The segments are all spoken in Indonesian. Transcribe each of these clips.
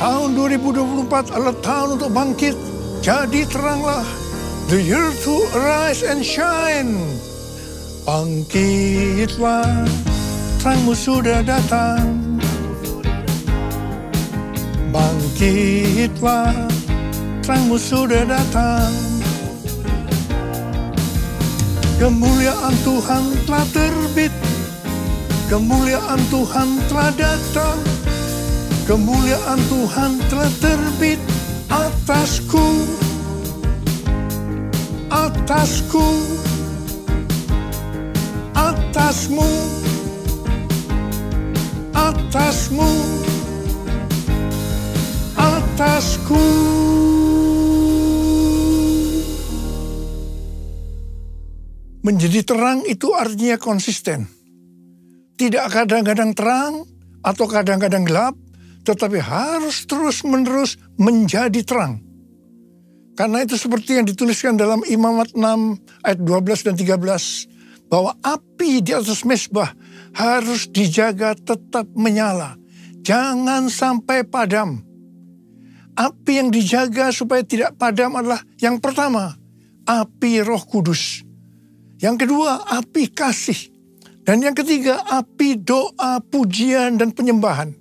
Tahun 2024 adalah tahun untuk bangkit. Jadi teranglah. The year to arise and shine. Bangkitlah, terangmu sudah datang. Bangkitlah, terangmu sudah datang. Kemuliaan Tuhan telah terbit. Kemuliaan Tuhan telah datang. Kemuliaan Tuhan telah terbit atasku. Atasku. Atasmu. Atasmu. Atasku. Menjadi terang itu artinya konsisten. Tidak kadang-kadang terang atau kadang-kadang gelap, tetapi harus terus-menerus menjadi terang. Karena itu seperti yang dituliskan dalam Imamat 6 ayat 12 dan 13, bahwa api di atas mezbah harus dijaga tetap menyala. Jangan sampai padam. Api yang dijaga supaya tidak padam adalah yang pertama, api Roh Kudus. Yang kedua, api kasih. Dan yang ketiga, api doa, pujian, dan penyembahan.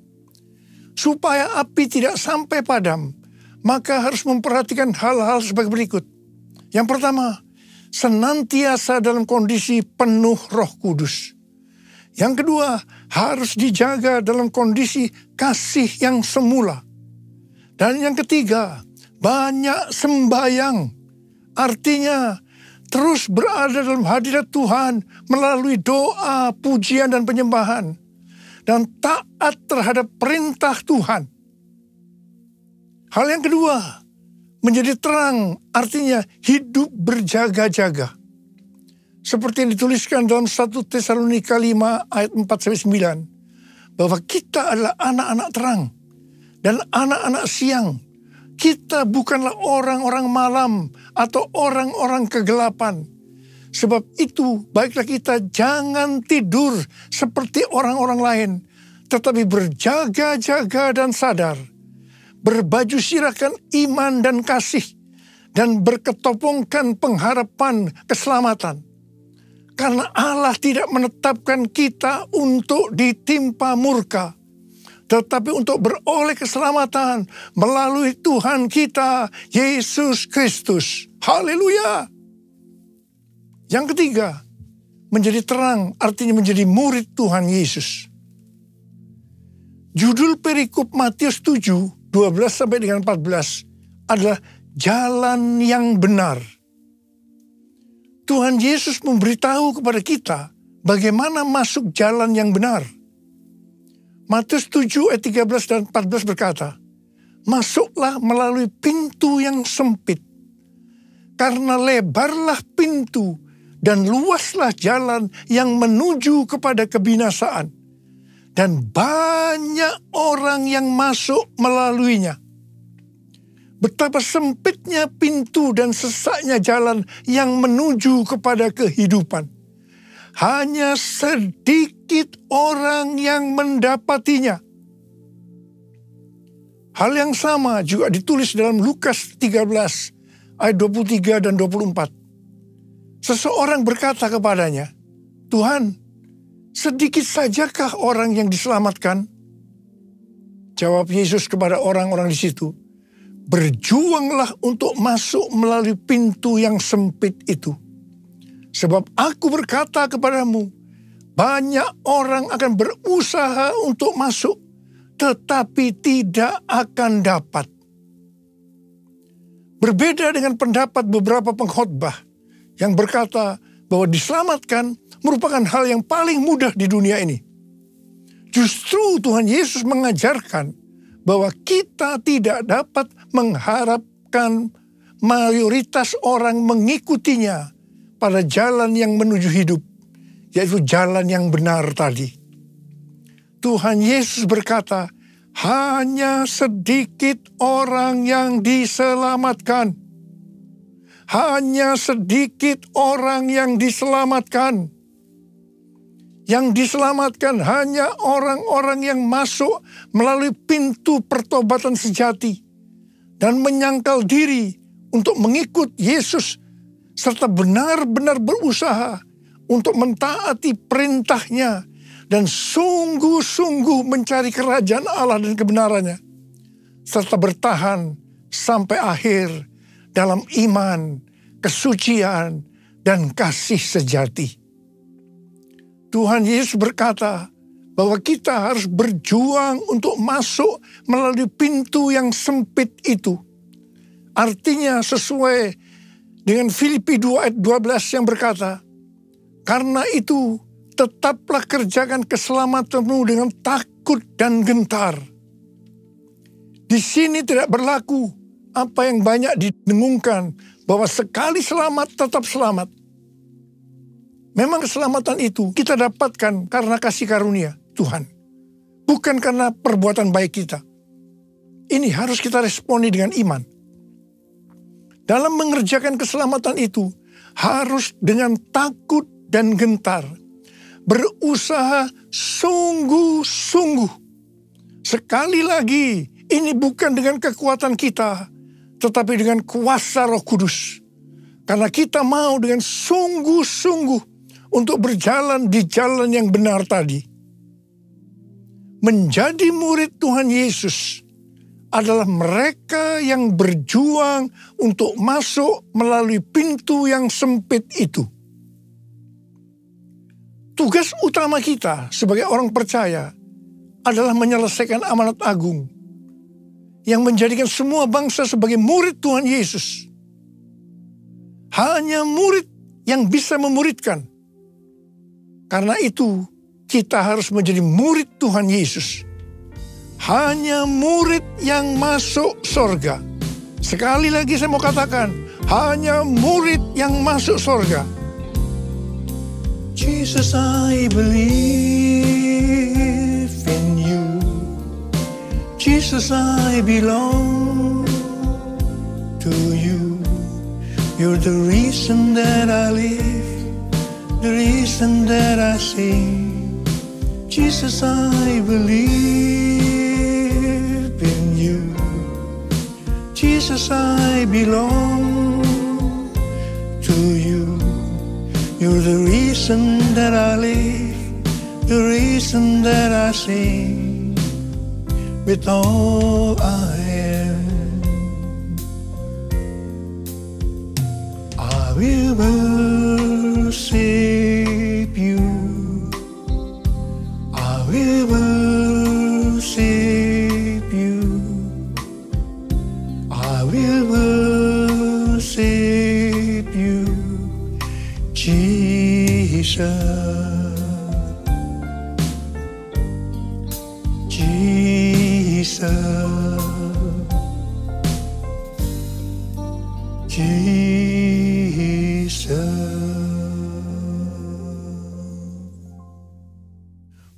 Supaya api tidak sampai padam, maka harus memperhatikan hal-hal sebagai berikut. Yang pertama, senantiasa dalam kondisi penuh Roh Kudus. Yang kedua, harus dijaga dalam kondisi kasih yang semula. Dan yang ketiga, banyak sembahyang. Artinya, terus berada dalam hadirat Tuhan melalui doa, pujian, dan penyembahan. Dan taat terhadap perintah Tuhan. Hal yang kedua, menjadi terang artinya hidup berjaga-jaga. Seperti yang dituliskan dalam 1 Tesalonika 5 ayat 4-9. Bahwa kita adalah anak-anak terang dan anak-anak siang. Kita bukanlah orang-orang malam atau orang-orang kegelapan. Sebab itu baiklah kita jangan tidur seperti orang-orang lain, tetapi berjaga-jaga dan sadar. Berbaju sirahkan iman dan kasih, dan berketopongkan pengharapan keselamatan. Karena Allah tidak menetapkan kita untuk ditimpa murka, tetapi untuk beroleh keselamatan melalui Tuhan kita, Yesus Kristus. Haleluya! Yang ketiga, menjadi terang artinya menjadi murid Tuhan Yesus. Judul perikop Matius 7, 12 sampai dengan 14 adalah jalan yang benar. Tuhan Yesus memberitahu kepada kita bagaimana masuk jalan yang benar. Matius 7 ayat 13 dan 14 berkata, masuklah melalui pintu yang sempit, karena lebarlah pintu dan luaslah jalan yang menuju kepada kebinasaan, dan banyak orang yang masuk melaluinya. Betapa sempitnya pintu dan sesaknya jalan yang menuju kepada kehidupan. Hanya sedikit orang yang mendapatinya. Hal yang sama juga ditulis dalam Lukas 13 ayat 23 dan 24. Seseorang berkata kepadanya, Tuhan, sedikit sajakah orang yang diselamatkan? Jawab Yesus kepada orang-orang di situ, berjuanglah untuk masuk melalui pintu yang sempit itu. Sebab aku berkata kepadamu, banyak orang akan berusaha untuk masuk, tetapi tidak akan dapat. Berbeda dengan pendapat beberapa pengkhotbah yang berkata bahwa diselamatkan merupakan hal yang paling mudah di dunia ini. Justru Tuhan Yesus mengajarkan bahwa kita tidak dapat mengharapkan mayoritas orang mengikutinya pada jalan yang menuju hidup, yaitu jalan yang benar tadi. Tuhan Yesus berkata, hanya sedikit orang yang diselamatkan. Hanya sedikit orang yang diselamatkan. Yang diselamatkan hanya orang-orang yang masuk melalui pintu pertobatan sejati dan menyangkal diri untuk mengikut Yesus serta benar-benar berusaha untuk mentaati perintahnya dan sungguh-sungguh mencari kerajaan Allah dan kebenarannya, serta bertahan sampai akhir dalam iman, kesucian, dan kasih sejati. Tuhan Yesus berkata bahwa kita harus berjuang untuk masuk melalui pintu yang sempit itu. Artinya sesuai dengan Filipi 2 ayat 12 yang berkata, "Karena itu tetaplah kerjakan keselamatanmu dengan takut dan gentar." Di sini tidak berlaku apa yang banyak didengungkan, bahwa sekali selamat tetap selamat. Memang keselamatan itu kita dapatkan karena kasih karunia Tuhan, bukan karena perbuatan baik kita. Ini harus kita responi dengan iman. Dalam mengerjakan keselamatan itu harus dengan takut dan gentar, berusaha sungguh-sungguh. Sekali lagi, ini bukan dengan kekuatan kita, tetapi dengan kuasa Roh Kudus. Karena kita mau dengan sungguh-sungguh untuk berjalan di jalan yang benar tadi. Menjadi murid Tuhan Yesus adalah mereka yang berjuang untuk masuk melalui pintu yang sempit itu. Tugas utama kita sebagai orang percaya adalah menyelesaikan amanat agung yang menjadikan semua bangsa sebagai murid Tuhan Yesus. Hanya murid yang bisa memuridkan. Karena itu, kita harus menjadi murid Tuhan Yesus. Hanya murid yang masuk sorga. Sekali lagi saya mau katakan, hanya murid yang masuk sorga. Jesus, I believe in you. Jesus, I belong to you. You're the reason that I live. The reason that I sing. Jesus, I believe in you. Jesus, I belong to you. You're the reason that I live, the reason that I sing. With all I am, I will worship you. I will worship you. I will worship you, Jesus. Jesus.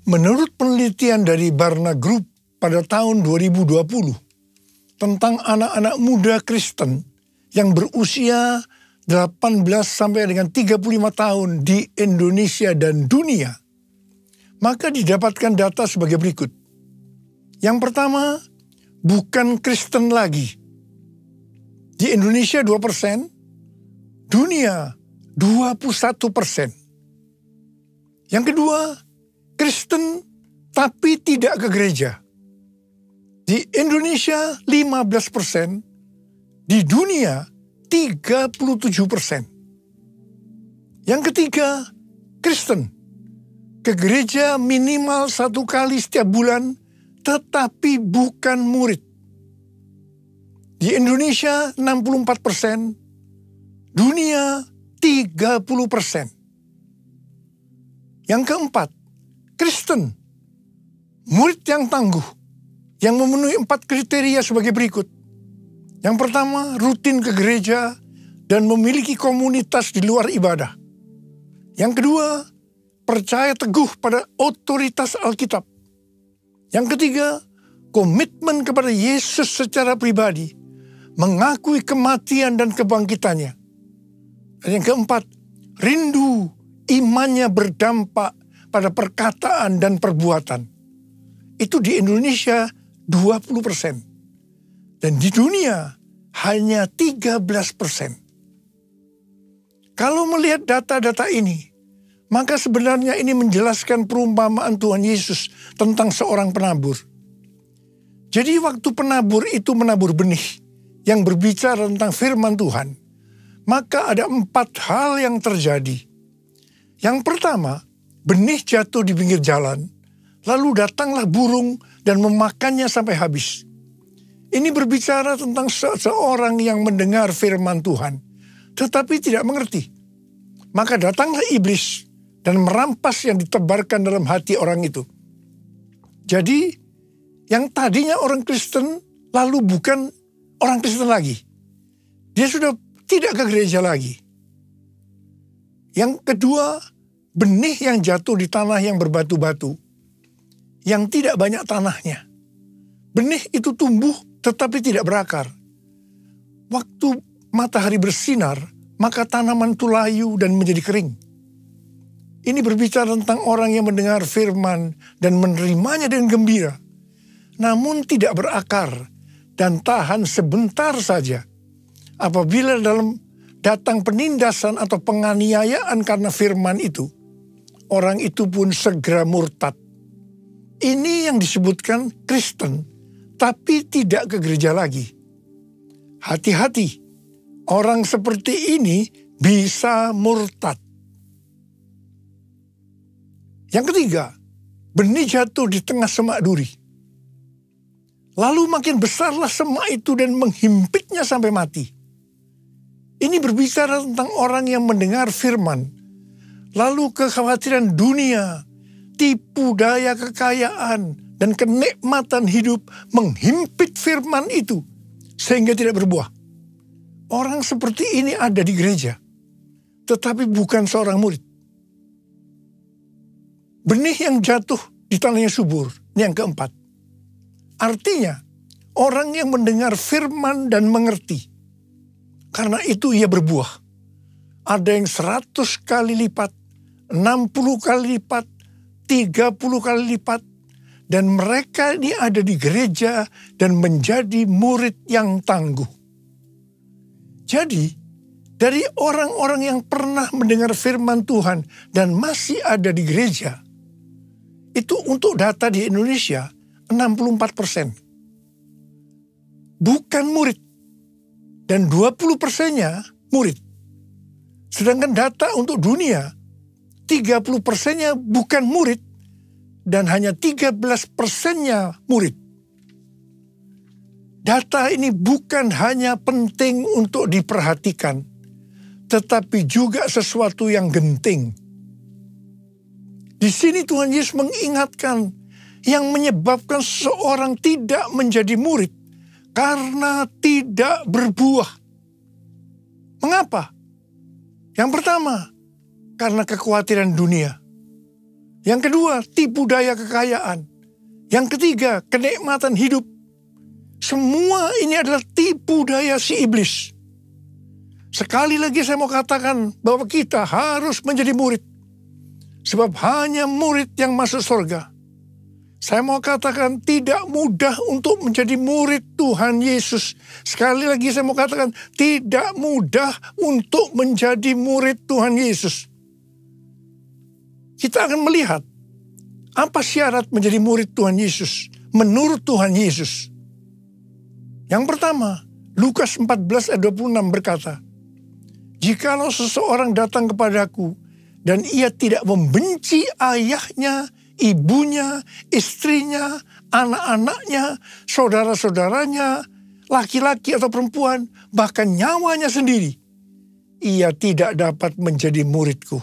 Menurut penelitian dari Barna Group pada tahun 2020 tentang anak-anak muda Kristen yang berusia 18 sampai dengan 35 tahun di Indonesia dan dunia, maka didapatkan data sebagai berikut. Yang pertama, bukan Kristen lagi. Di Indonesia 2%, dunia 21%. Yang kedua, Kristen tapi tidak ke gereja. Di Indonesia 15%, di dunia 37%. Yang ketiga, Kristen ke gereja minimal 1 kali setiap bulan, tetapi bukan murid. Di Indonesia 64%, dunia 30%. Yang keempat, Kristen, murid yang tangguh, yang memenuhi 4 kriteria sebagai berikut. Yang pertama, rutin ke gereja dan memiliki komunitas di luar ibadah. Yang kedua, percaya teguh pada otoritas Alkitab. Yang ketiga, komitmen kepada Yesus secara pribadi, mengakui kematian dan kebangkitannya. Dan yang keempat, rindu imannya berdampak pada perkataan dan perbuatan. Itu di Indonesia 20%. Dan di dunia hanya 13%. Kalau melihat data-data ini, maka sebenarnya ini menjelaskan perumpamaan Tuhan Yesus tentang seorang penabur. Jadi waktu penabur itu menabur benih yang berbicara tentang firman Tuhan, maka ada 4 hal yang terjadi. Yang pertama, benih jatuh di pinggir jalan, lalu datanglah burung dan memakannya sampai habis. Ini berbicara tentang seseorang yang mendengar firman Tuhan, tetapi tidak mengerti. Maka datanglah iblis dan merampas yang ditebarkan dalam hati orang itu. Jadi, yang tadinya orang Kristen lalu bukan orang Kristen lagi. Dia sudah tidak ke gereja lagi. Yang kedua, benih yang jatuh di tanah yang berbatu-batu, yang tidak banyak tanahnya. Benih itu tumbuh tetapi tidak berakar. Waktu matahari bersinar, maka tanaman itu layu dan menjadi kering. Ini berbicara tentang orang yang mendengar firman dan menerimanya dengan gembira, namun tidak berakar dan tahan sebentar saja. Apabila datang penindasan atau penganiayaan karena firman itu, orang itu pun segera murtad. Ini yang disebutkan Kristen, tapi tidak ke gereja lagi. Hati-hati, orang seperti ini bisa murtad. Yang ketiga, benih jatuh di tengah semak duri. Lalu makin besarlah semak itu dan menghimpitnya sampai mati. Ini berbicara tentang orang yang mendengar firman, lalu kekhawatiran dunia, tipu daya kekayaan, dan kenikmatan hidup menghimpit firman itu sehingga tidak berbuah. Orang seperti ini ada di gereja, tetapi bukan seorang murid. Benih yang jatuh di tanah yang subur, ini yang keempat. Artinya, orang yang mendengar firman dan mengerti, karena itu ia berbuah. Ada yang 100 kali lipat, 60 kali lipat, 30 kali lipat, dan mereka ini ada di gereja dan menjadi murid yang tangguh. Jadi, dari orang-orang yang pernah mendengar firman Tuhan dan masih ada di gereja, itu untuk data di Indonesia 64%. Bukan murid. Dan 20%-nya murid. Sedangkan data untuk dunia, 30%-nya bukan murid dan hanya 13%-nya murid. Data ini bukan hanya penting untuk diperhatikan, tetapi juga sesuatu yang genting. Di sini Tuhan Yesus mengingatkan yang menyebabkan seseorang tidak menjadi murid karena tidak berbuah. Mengapa? Yang pertama, karena kekhawatiran dunia. Yang kedua, tipu daya kekayaan. Yang ketiga, kenikmatan hidup. Semua ini adalah tipu daya si iblis. Sekali lagi saya mau katakan bahwa kita harus menjadi murid. Sebab hanya murid yang masuk surga. Saya mau katakan tidak mudah untuk menjadi murid Tuhan Yesus. Sekali lagi saya mau katakan tidak mudah untuk menjadi murid Tuhan Yesus. Kita akan melihat apa syarat menjadi murid Tuhan Yesus menurut Tuhan Yesus. Yang pertama, Lukas 14 ayat 26 berkata, "Jikalau seseorang datang kepadaku dan ia tidak membenci ayahnya, ibunya, istrinya, anak-anaknya, saudara-saudaranya, laki-laki atau perempuan, bahkan nyawanya sendiri, ia tidak dapat menjadi muridku."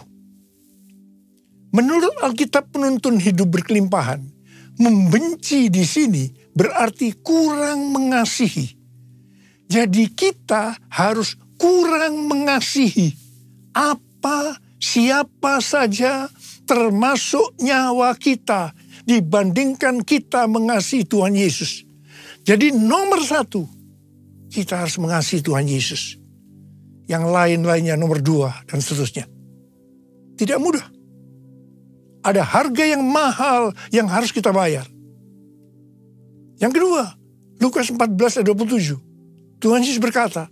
Menurut Alkitab penuntun hidup berkelimpahan, membenci di sini berarti kurang mengasihi. Jadi kita harus kurang mengasihi siapa saja termasuk nyawa kita dibandingkan kita mengasihi Tuhan Yesus. Jadi nomor 1, kita harus mengasihi Tuhan Yesus. Yang lain-lainnya nomor 2 dan seterusnya. Tidak mudah. Ada harga yang mahal yang harus kita bayar. Yang kedua, Lukas 14 ayat 27. Tuhan Yesus berkata,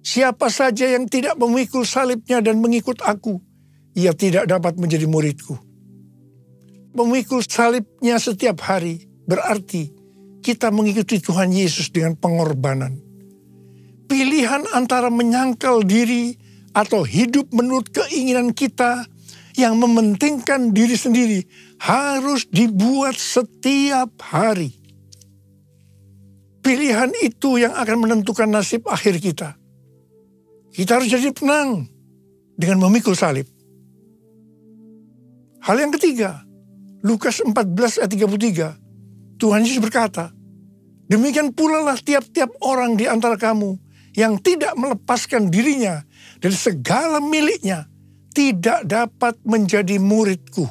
siapa saja yang tidak memikul salibnya dan mengikut aku, ia tidak dapat menjadi muridku. Memikul salibnya setiap hari berarti kita mengikuti Tuhan Yesus dengan pengorbanan. Pilihan antara menyangkal diri atau hidup menurut keinginan kita yang mementingkan diri sendiri harus dibuat setiap hari. Pilihan itu yang akan menentukan nasib akhir kita. Kita harus jadi tenang dengan memikul salib. Hal yang ketiga, Lukas 14 ayat 33. Tuhan Yesus berkata, demikian pula lah tiap-tiap orang di antara kamu yang tidak melepaskan dirinya dari segala miliknya tidak dapat menjadi muridku.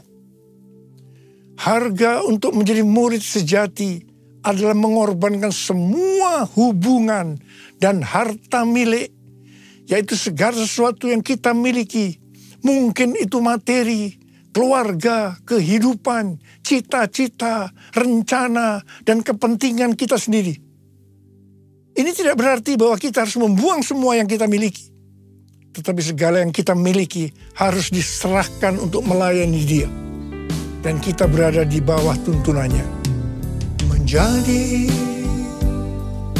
Harga untuk menjadi murid sejati adalah mengorbankan semua hubungan dan harta milik, yaitu segala sesuatu yang kita miliki. Mungkin itu materi, keluarga, kehidupan, cita-cita, rencana, dan kepentingan kita sendiri. Ini tidak berarti bahwa kita harus membuang semua yang kita miliki. Tetapi segala yang kita miliki harus diserahkan untuk melayani Dia. Dan kita berada di bawah tuntunannya. Menjadi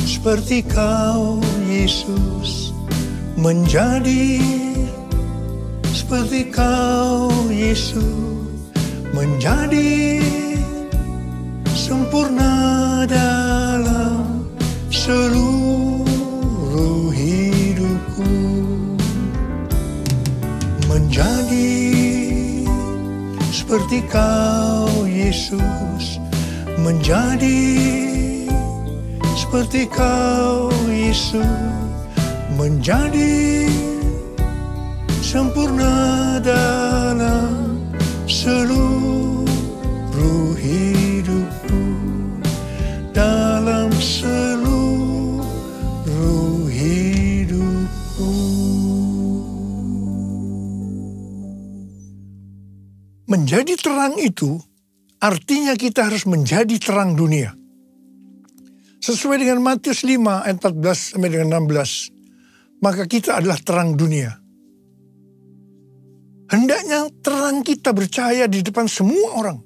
seperti Kau, Yesus. Menjadi seperti Kau, Yesus. Menjadi sempurna dalam seluruh hidupku. Menjadi seperti Kau, Yesus. Menjadi seperti Kau, Yesus. Menjadi sempurna dalam seluruh hidupku. Dalam seluruh hidupku. Menjadi terang itu artinya kita harus menjadi terang dunia. Sesuai dengan Matius 5 ayat 14 sampai dengan 16. Maka kita adalah terang dunia. Hendaknya terang kita bercahaya di depan semua orang.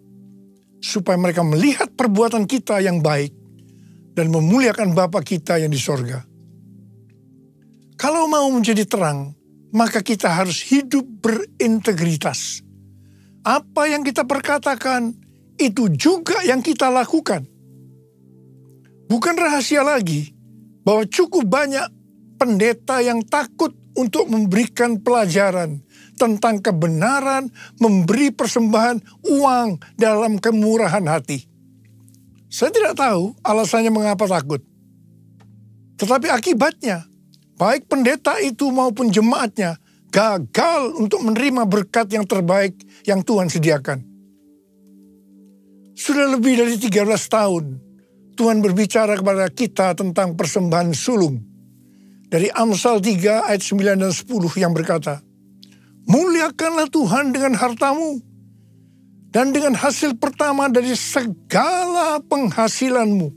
Supaya mereka melihat perbuatan kita yang baik. Dan memuliakan Bapa kita yang di sorga. Kalau mau menjadi terang, maka kita harus hidup berintegritas. Apa yang kita perkatakan, itu juga yang kita lakukan. Bukan rahasia lagi bahwa cukup banyak pendeta yang takut untuk memberikan pelajaran tentang kebenaran memberi persembahan uang dalam kemurahan hati. Saya tidak tahu alasannya mengapa takut. Tetapi akibatnya, baik pendeta itu maupun jemaatnya gagal untuk menerima berkat yang terbaik yang Tuhan sediakan. Sudah lebih dari 13 tahun, Tuhan berbicara kepada kita tentang persembahan sulung. Dari Amsal 3 ayat 9 dan 10 yang berkata, muliakanlah Tuhan dengan hartamu, dan dengan hasil pertama dari segala penghasilanmu.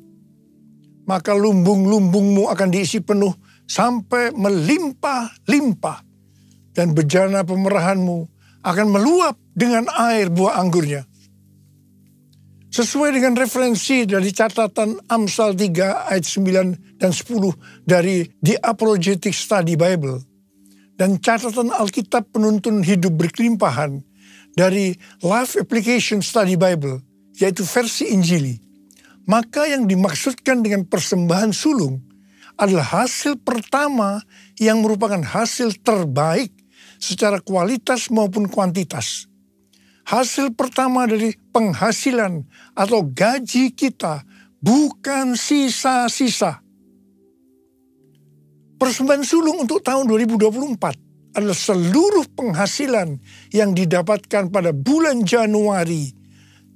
Maka lumbung-lumbungmu akan diisi penuh sampai melimpah-limpah. Dan bejana pemerahanmu akan meluap dengan air buah anggurnya. Sesuai dengan referensi dari catatan Amsal 3 ayat 9 dan 10 dari The Apologetic Study Bible. Dan catatan Alkitab Penuntun Hidup Berkelimpahan dari Life Application Study Bible, yaitu versi Injili. Maka yang dimaksudkan dengan persembahan sulung adalah hasil pertama yang merupakan hasil terbaik secara kualitas maupun kuantitas. Hasil pertama dari penghasilan atau gaji kita, bukan sisa-sisa. Persembahan sulung untuk tahun 2024 adalah seluruh penghasilan yang didapatkan pada bulan Januari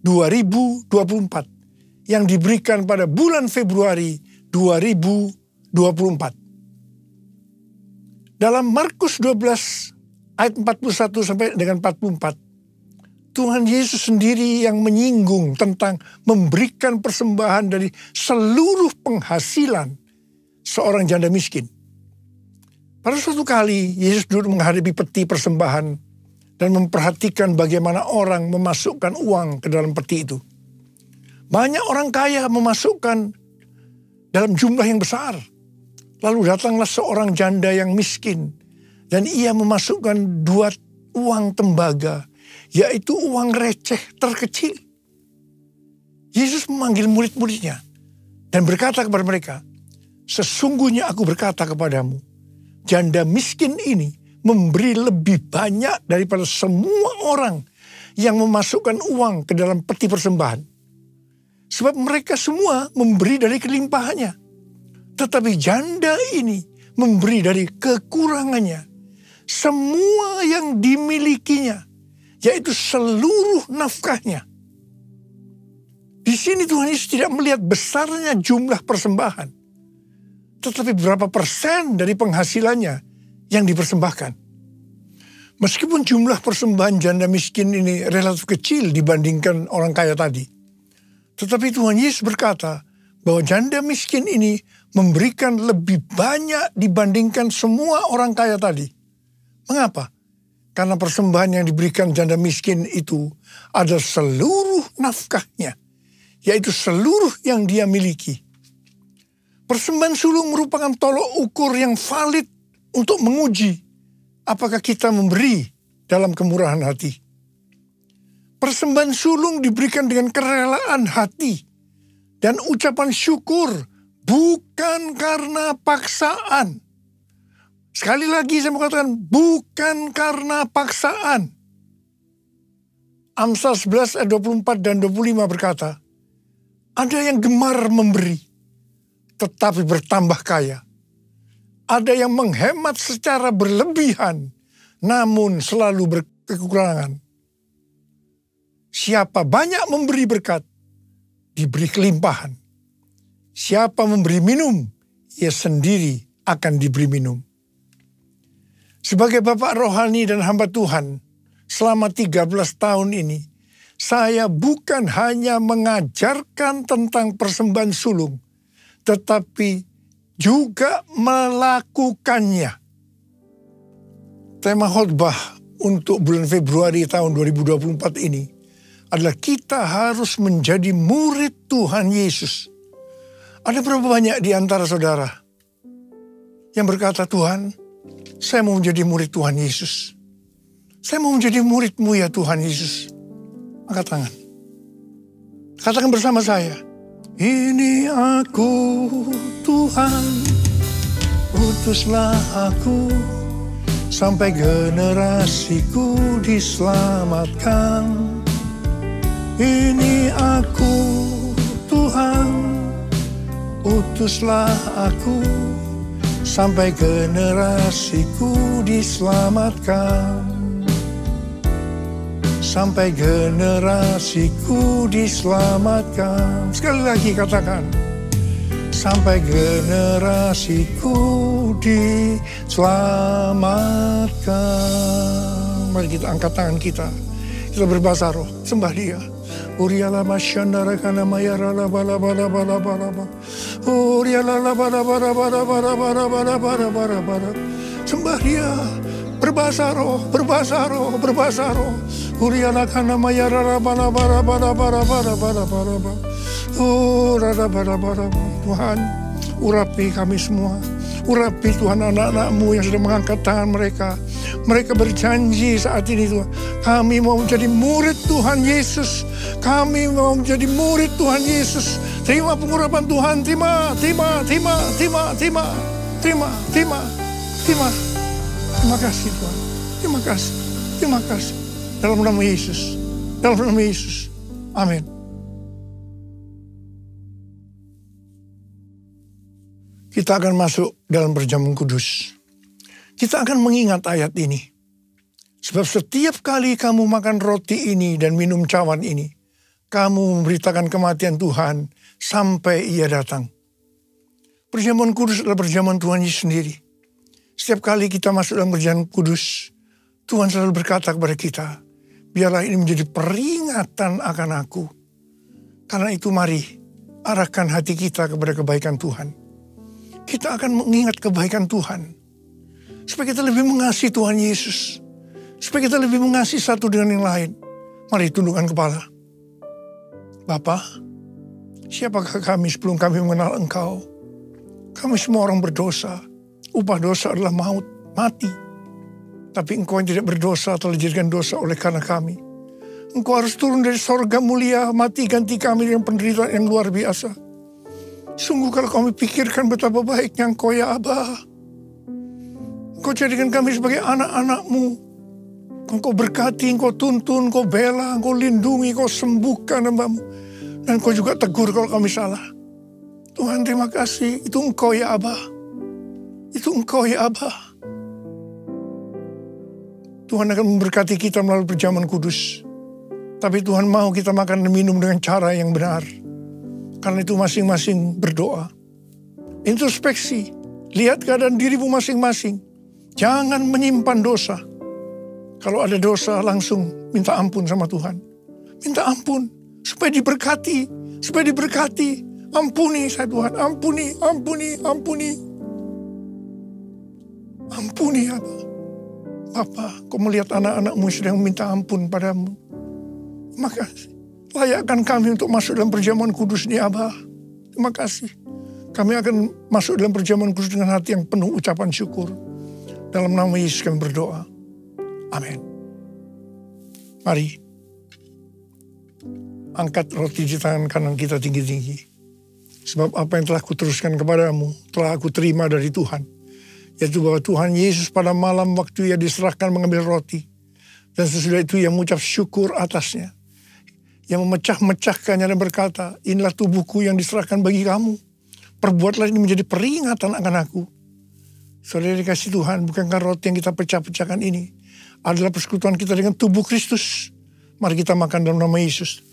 2024 yang diberikan pada bulan Februari 2024. Dalam Markus 12 ayat 41 sampai dengan 44, Tuhan Yesus sendiri yang menyinggung tentang memberikan persembahan dari seluruh penghasilan seorang janda miskin. Pada suatu kali, Yesus duduk menghadapi peti persembahan dan memperhatikan bagaimana orang memasukkan uang ke dalam peti itu. Banyak orang kaya memasukkan dalam jumlah yang besar. Lalu datanglah seorang janda yang miskin dan ia memasukkan 2 uang tembaga, yaitu uang receh terkecil. Yesus memanggil murid-muridnya dan berkata kepada mereka, "Sesungguhnya aku berkata kepadamu, janda miskin ini memberi lebih banyak daripada semua orang yang memasukkan uang ke dalam peti persembahan. Sebab mereka semua memberi dari kelimpahannya. Tetapi janda ini memberi dari kekurangannya. Semua yang dimilikinya, yaitu seluruh nafkahnya." Di sini Tuhan Yesus tidak melihat besarnya jumlah persembahan, tetapi berapa persen dari penghasilannya yang dipersembahkan. Meskipun jumlah persembahan janda miskin ini relatif kecil dibandingkan orang kaya tadi, tetapi Tuhan Yesus berkata bahwa janda miskin ini memberikan lebih banyak dibandingkan semua orang kaya tadi. Mengapa? Karena persembahan yang diberikan janda miskin itu adalah seluruh nafkahnya, yaitu seluruh yang dia miliki. Persembahan sulung merupakan tolok ukur yang valid untuk menguji apakah kita memberi dalam kemurahan hati. Persembahan sulung diberikan dengan kerelaan hati dan ucapan syukur, bukan karena paksaan. Sekali lagi saya mau katakan, bukan karena paksaan. Amsal 11 ayat 24 dan 25 berkata, "Ada yang gemar memberi, tetapi bertambah kaya. Ada yang menghemat secara berlebihan, namun selalu berkekurangan. Siapa banyak memberi berkat, diberi kelimpahan. Siapa memberi minum, ia sendiri akan diberi minum." Sebagai bapak rohani dan hamba Tuhan, selama 13 tahun ini, saya bukan hanya mengajarkan tentang persembahan sulung, tetapi juga melakukannya. Tema khotbah untuk bulan Februari tahun 2024 ini adalah kita harus menjadi murid Tuhan Yesus. Ada berapa banyak di antara saudara yang berkata, "Tuhan, saya mau menjadi murid Tuhan Yesus. Saya mau menjadi murid-Mu ya Tuhan Yesus." Angkat tangan. Katakan bersama saya, "Ini aku Tuhan, utuslah aku, sampai generasiku diselamatkan. Ini aku Tuhan, utuslah aku, sampai generasiku diselamatkan. Sampai generasiku diselamatkan." Sekali lagi katakan, sampai generasiku diselamatkan. Mari kita angkat tangan kita. Kita berbahasa roh, sembah Dia. Uriala masyandara kana mayara la bala bala bala bala bala. Uriala la bala bala bala bala bala bala bala bala bala. Sembah Dia. Berbahasa roh, berbahasa roh, berbahasa roh. Uriala kana mayara la bala bala bala bala bala bala bala bala. Rada bala bala. Tuhan, urapi kami semua. Urapi Tuhan anak-anak-Mu yang sudah mengangkat tangan mereka. Mereka berjanji saat ini Tuhan, kami mau menjadi murid Tuhan Yesus. Kami mau menjadi murid Tuhan Yesus. Terima pengurapan Tuhan, terima. Terima kasih Tuhan. Terima kasih. Dalam nama Yesus. Amin. Kita akan masuk dalam perjamuan kudus. Kita akan mengingat ayat ini. Sebab setiap kali kamu makan roti ini dan minum cawan ini, kamu memberitakan kematian Tuhan sampai Ia datang. Perjamuan kudus adalah perjamuan Tuhan Yesus sendiri. Setiap kali kita masuk dalam perjamuan kudus, Tuhan selalu berkata kepada kita, biarlah ini menjadi peringatan akan aku. Karena itu mari arahkan hati kita kepada kebaikan Tuhan. Kita akan mengingat kebaikan Tuhan. Supaya kita lebih mengasihi Tuhan Yesus. Supaya kita lebih mengasihi satu dengan yang lain. Mari tundukkan kepala. Bapa, siapakah kami sebelum kami mengenal Engkau? Kami semua orang berdosa. Upah dosa adalah maut, mati. Tapi Engkau yang tidak berdosa telah dijadikan dosa oleh karena kami. Engkau harus turun dari sorga mulia, mati ganti kami dengan penderitaan yang luar biasa. Sungguh kalau kami pikirkan betapa baiknya Engkau ya Aba. Engkau jadikan kami sebagai anak-anak-Mu. Engkau berkati, Engkau tuntun, Engkau bela, Engkau lindungi, Engkau sembuhkan hamba-Mu. Dan Engkau juga tegur kalau kami salah. Tuhan terima kasih, itu Engkau ya Aba. Itu Engkau ya Aba. Tuhan akan memberkati kita melalui perjamuan kudus. Tapi Tuhan mau kita makan dan minum dengan cara yang benar. Karena itu masing-masing berdoa. Introspeksi. Lihat keadaan dirimu masing-masing. Jangan menyimpan dosa. Kalau ada dosa langsung minta ampun sama Tuhan. Minta ampun. Supaya diberkati. Supaya diberkati. Ampuni saya Tuhan. Ampuni, ampuni, ampuni. Ampuni ya Bapa. Kau melihat anak-anakmu sedang meminta ampun padamu. Maka layakkan kami untuk masuk dalam perjamuan kudus ini Abah. Terima kasih. Kami akan masuk dalam perjamuan kudus dengan hati yang penuh ucapan syukur. Dalam nama Yesus kami berdoa. Amin. Mari. Angkat roti di tangan kanan kita tinggi-tinggi. Sebab apa yang telah kuteruskan kepadamu telah aku terima dari Tuhan. Yaitu bahwa Tuhan Yesus pada malam waktu ia diserahkan mengambil roti. Dan sesudah itu ia mengucap syukur atasnya. Yang memecah-mecahkannya dan berkata, inilah tubuhku yang diserahkan bagi kamu. Perbuatlah ini menjadi peringatan akan aku. Saudara dikasih Tuhan, bukankah roti yang kita pecah-pecahkan ini adalah persekutuan kita dengan tubuh Kristus? Mari kita makan dalam nama Yesus.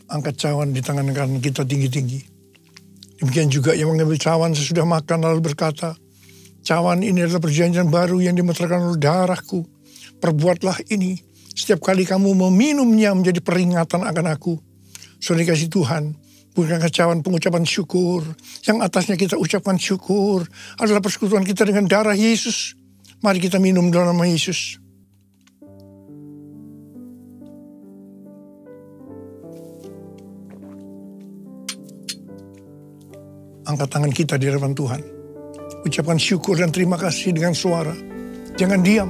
Angkat cawan di tangan kanan kita tinggi-tinggi. Demikian juga yang mengambil cawan sesudah makan lalu berkata, cawan ini adalah perjanjian baru yang dimeterkan oleh darahku. Perbuatlah ini setiap kali kamu meminumnya menjadi peringatan akan aku. Saudara kasih Tuhan, bukankah cawan pengucapan syukur yang atasnya kita ucapkan syukur adalah persekutuan kita dengan darah Yesus. Mari kita minum dalam nama Yesus. Angkat tangan kita di hadapan Tuhan. Ucapkan syukur dan terima kasih dengan suara. Jangan diam.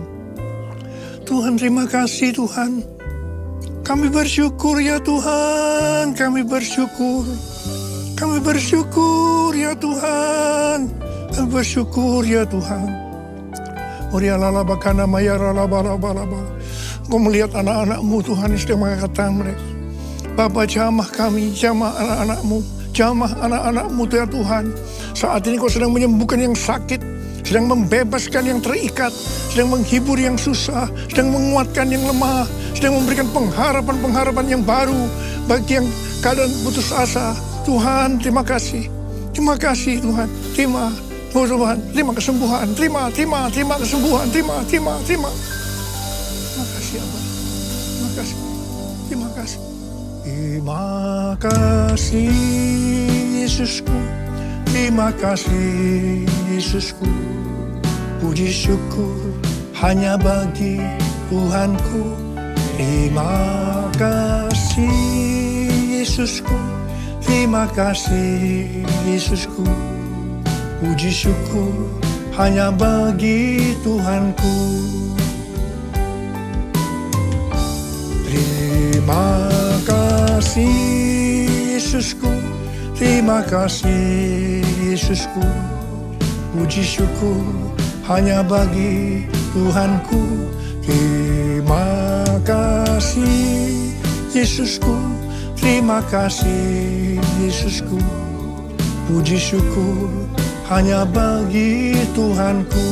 Tuhan terima kasih Tuhan. Kami bersyukur ya Tuhan. Kami bersyukur. Kami bersyukur ya Tuhan. Kami bersyukur ya Tuhan. Kau melihat anak-anakmu Tuhan yang sedang mengangkat tangan mereka. Bapa jamah kami, jamah anak-anakmu. Jamah anak-anakmu ya Tuhan. Saat ini kau sedang menyembuhkan yang sakit. Sedang membebaskan yang terikat. Sedang menghibur yang susah. Sedang menguatkan yang lemah. Sedang memberikan pengharapan-pengharapan yang baru. Bagi yang keadaan putus asa. Tuhan terima kasih. Terima kasih Tuhan. Terima Tuhan. Terima kesembuhan. Terima kesembuhan. Terima. Terima kasih Abah. Terima kasih. Terima kasih. Terima kasih Yesusku, terima kasih Yesusku. Puji syukur hanya bagi Tuhanku. Terima kasih Yesusku, terima kasih Yesusku. Puji syukur hanya bagi Tuhanku. Terima kasih Yesusku, terima kasih Yesusku. Puji syukur hanya bagi Tuhanku. Terima kasih Yesusku, terima kasih Yesusku. Puji syukur hanya bagi Tuhanku.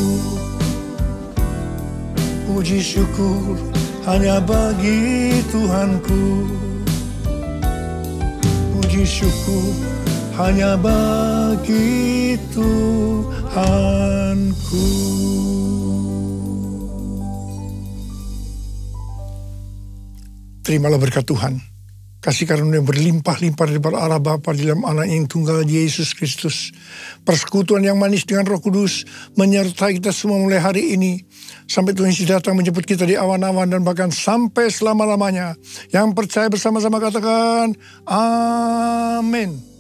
Puji syukur hanya bagi Tuhanku. Puji syukur hanya bagi Tuhanku. Terimalah berkat Tuhan. Kasih karunia berlimpah-limpah daripada Allah Bapa di dalam Anak yang tunggal Yesus Kristus. Persekutuan yang manis dengan Roh Kudus menyertai kita semua mulai hari ini. Sampai Tuhan Yesus datang menjemput kita di awan-awan dan bahkan sampai selama-lamanya. Yang percaya bersama-sama katakan, amin.